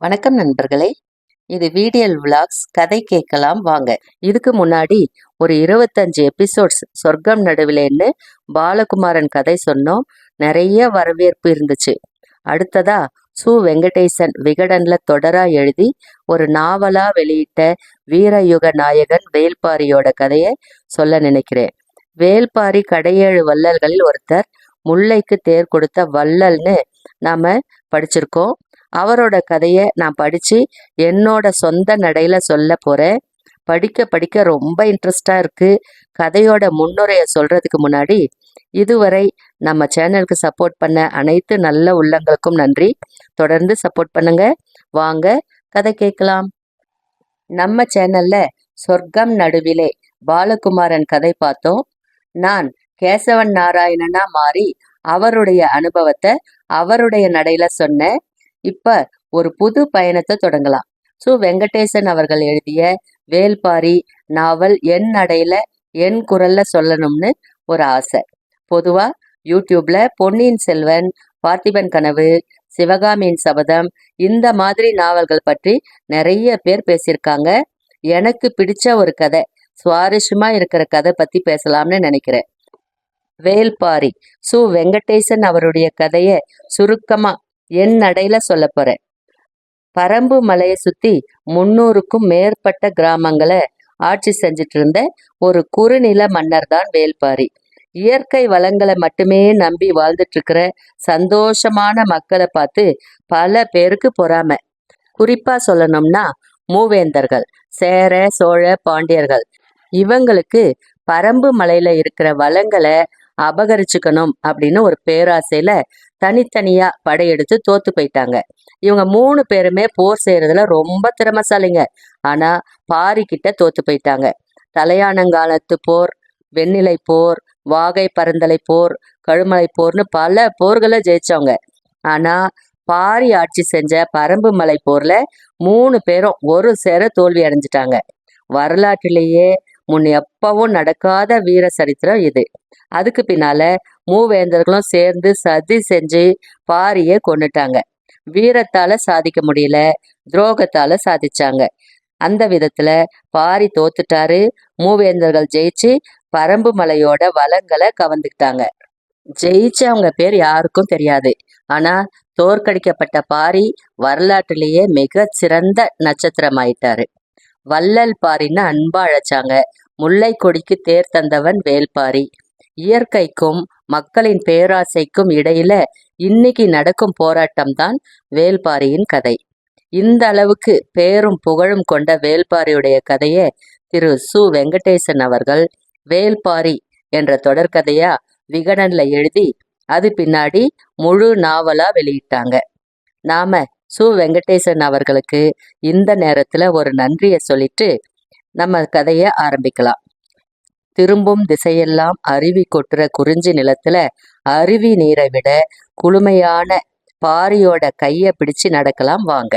வணக்கம் நண்பர்களே. இது வீடியல் விலாக்ஸ் கதை கேட்கலாம் வாங்க. இதுக்கு முன்னாடி ஒரு 25 எபிசோட்ஸ் சொர்க்கம் நடுவிலேன்னு பாலகுமாரன் கதை சொன்னோம். நிறைய வரவேற்பு இருந்துச்சு. அடுத்ததா வெங்கடேசன் விகடன்ல தொடரா எழுதி ஒரு நாவலா வெளியிட்ட வீரயுக நாயகன் வேல்பாரியோட கதையை சொல்ல நினைக்கிறேன். வேல்பாரி கடையேழு வள்ளல்களில் ஒருத்தர். முல்லைக்கு தேர் கொடுத்த வள்ளல்னு நாம படிச்சிருக்கோம். அவரோட கதையை நான் படித்து என்னோட சொந்த நடையில் சொல்ல போகிறேன். படிக்க படிக்க ரொம்ப இன்ட்ரெஸ்டாக இருக்குது. கதையோட முன்னுரையை சொல்கிறதுக்கு முன்னாடி இதுவரை நம்ம சேனலுக்கு சப்போர்ட் பண்ண அனைத்து நல்ல உள்ளங்களுக்கும் நன்றி. தொடர்ந்து சப்போர்ட் பண்ணுங்க. வாங்க கதை கேட்கலாம். நம்ம சேனலில் சொர்க்கம் நடுவிலே பாலகுமாரன் கதை பார்த்தோம். நான் கேசவன் நாராயணனா மாறி அவருடைய அனுபவத்தை அவருடைய நடையில் சொன்னேன். இப்ப ஒரு புது பயணத்தை தொடங்கலாம். வெங்கடேசன் அவர்கள் எழுதிய வேல்பாரி நாவல் என் நடையில என் குரல்ல சொல்லணும்னு ஒரு ஆசை. பொதுவா யூடியூப்ல பொன்னியின் செல்வன், பார்த்திபன் கனவு, சிவகாமியின் சபதம் இந்த மாதிரி நாவல்கள் பற்றி நிறைய பேர் பேசியிருக்காங்க. எனக்கு பிடிச்ச ஒரு கதை, சுவாரஸ்யமா இருக்கிற கதை பத்தி பேசலாம்னு நினைக்கிறேன். வேல்பாரி வெங்கடேசன் அவருடைய கதையை சுருக்கமா என் நடையில சொல்ல போறேன். பரம்பு மலையை சுத்தி 300க்கும் மேற்பட்ட கிராமங்களை ஆட்சி செஞ்சிட்டு இருந்த ஒரு குறுநில மன்னர் தான் வேல்பாரி. இயற்கை வளங்களை மட்டுமே நம்பி வாழ்ந்துட்டு இருக்கிற சந்தோஷமான மக்களை பார்த்து பல பேருக்கு பொறாமை. குறிப்பா சொல்லணும்னா மூவேந்தர்கள், சேர, சோழ, பாண்டியர்கள். இவங்களுக்கு பரம்பு மலையில இருக்கிற வளங்களை அபகரிச்சுக்கணும் அப்படின்னு ஒரு பேராசையில தனித்தனியா படையெடுத்து தோத்து போயிட்டாங்க. இவங்க 3 பேருமே போர் செய்யறதுல ரொம்ப திறமசாலிங்க. ஆனா பாரிக்கிட்ட தோத்து போயிட்டாங்க. தலையானங்காலத்து போர், வெண்ணிலை போர், வாகை பரந்தலை போர், கழுமலை போர்னு பல போர்களை ஜெயிச்சவங்க. ஆனா பாரி ஆட்சி செஞ்ச பரம்பு மலை போர்ல 3 பேரும் ஒரு சேர தோல்வி அடைஞ்சிட்டாங்க. வரலாற்றிலேயே முன் எப்பவும் நடக்காத வீர சரித்திரம் இது. அதுக்கு பின்னால மூவேந்தர்களும் சேர்ந்து சதி செஞ்சு பாரியை கொன்னுட்டாங்க. வீரத்தால சாதிக்க முடியல, துரோகத்தால சாதிச்சாங்க. அந்த விதத்துல பாரி தோத்துட்டாரு. மூவேந்தர்கள் ஜெயிச்சு பரம்பு மலையோட வளங்களை கவர்ந்துக்கிட்டாங்க. ஜெயிச்சவங்க பேர் யாருக்கும் தெரியாது. ஆனா தோற்கடிக்கப்பட்ட பாரி வரலாற்றிலேயே மிக சிறந்த நட்சத்திரம் ஆயிட்டாரு. வள்ளல் பாரின்னு அன்பா அழைச்சாங்க. முல்லை கொடிக்கு தேர் தந்தவன் வேல்பாரி. இயற்கைக்கும் மக்களின் பேராசைக்கும் இடையில இன்னைக்கு நடக்கும் போராட்டம் தான் வேல்பாரியின் கதை. இந்த அளவுக்கு பேரும் புகழும் கொண்ட வேல்பாரியுடைய கதையை திரு வெங்கடேசன் அவர்கள் வேல்பாரி என்ற தொடர்கதையா விகடன்ல எழுதி அது பின்னாடி முழு நாவலா வெளியிட்டாங்க. நாம வெங்கடேசன் அவர்களுக்கு இந்த நேரத்துல ஒரு நன்றியை சொல்லிட்டு நம்ம கதையை ஆரம்பிக்கலாம். திரும்பும் திசையெல்லாம் அருவி கொட்டுற குறிஞ்சி நிலத்துல அருவி நீரை விட குளுமையான பாரியோட கையை பிடிச்சு நடக்கலாம் வாங்க.